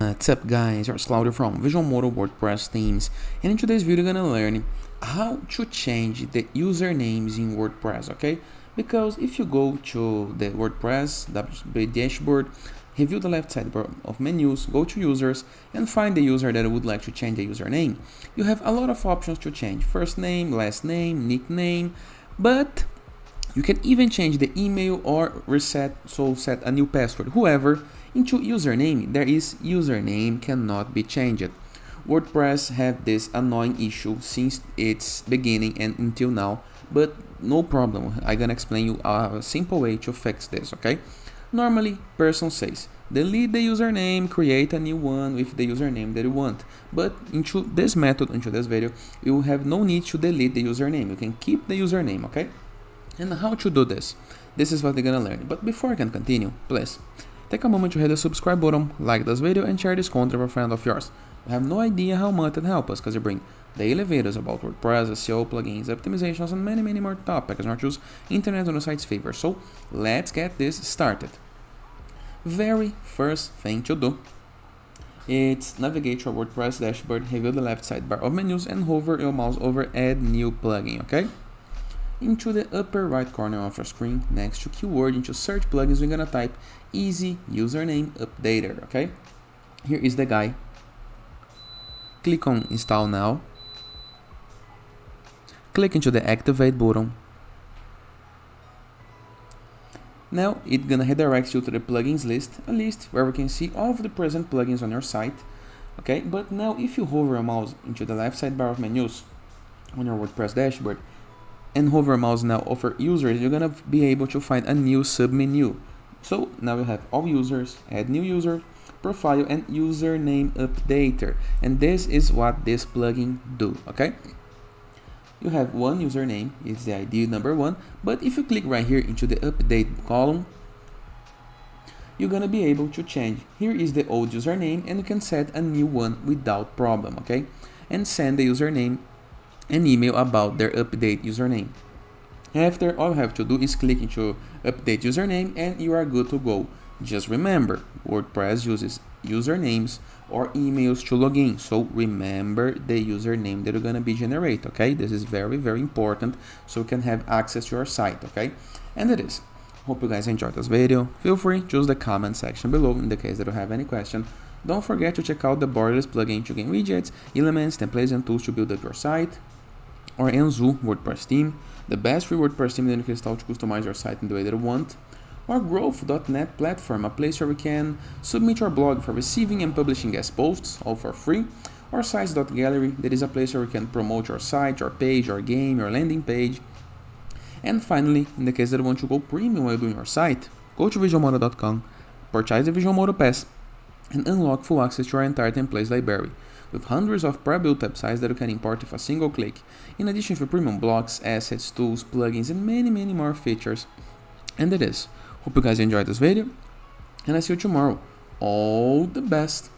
What's up guys, it's Claudio from Visual Modo WordPress Themes, and in today's video we're gonna learn how to change the usernames in WordPress, okay? Because if you go to the WordPress dashboard, review the left sidebar of menus, go to users, and find the user that would like to change the username. You have a lot of options to change: first name, last name, nickname, but you can even change the email or reset, so set a new password. However, into username, there is username cannot be changed. WordPress have this annoying issue since its beginning and until now, but no problem. I'm gonna explain you a simple way to fix this, okay? Normally, person says, delete the username, create a new one with the username that you want. But into this method, into this video, you will have no need to delete the username. You can keep the username, okay? And how to do this? This is what we're gonna learn. But before I can continue, please take a moment to hit the subscribe button, like this video, and share this content with a friend of yours. You have no idea how much it helps us, because you bring daily videos about WordPress, SEO, plugins, optimizations, and many more topics, not just internet on the site's favor. So let's get this started. Very first thing to do, it's navigate to our WordPress dashboard, review the left sidebar of menus, and hover your mouse over Add New Plugin, okay? Into the upper right corner of your screen, next to keyword, into search plugins, we're gonna type Easy Username Updater, okay? Here is the guy. Click on Install Now. Click into the Activate button. Now it's gonna redirect you to the plugins list, a list where we can see all of the present plugins on your site, okay? But now if you hover your mouse into the left sidebar of menus on your WordPress dashboard, and hover mouse now over users, you're gonna be able to find a new submenu. So now you have all users, add new user, profile, and username updater. And this is what this plugin do, okay? You have one username, it's the ID number 1, but if you click right here into the update column, you're gonna be able to change. Here is the old username, and you can set a new one without problem, okay? And send the username an email about their update username. After, all you have to do is click into update username and you are good to go. Just remember, WordPress uses usernames or emails to log in, so remember the username that you're gonna be generate, okay? This is very important, so you can have access to your site, okay? And it is. Hope you guys enjoyed this video. Feel free to use the comment section below in the case that you have any question. Don't forget to check out the borderless plugin to gain widgets, elements, templates, and tools to build up your site. Or Enzu WordPress theme, the best free WordPress theme that you can install to customize your site in the way that you want. Or Growth.net platform, a place where we can submit your blog for receiving and publishing guest posts, all for free. Or Sites.gallery, that is a place where you can promote your site, your page, your game, your landing page. And finally, in the case that you want to go premium while doing your site, go to visualmodo.com, purchase the Visual Modo Pass, and unlock full access to our entire templates library, with hundreds of pre-built websites that you can import with a single click, in addition to premium blocks, assets, tools, plugins, and many more features. And it is. Hope you guys enjoyed this video, and I see you tomorrow. All the best!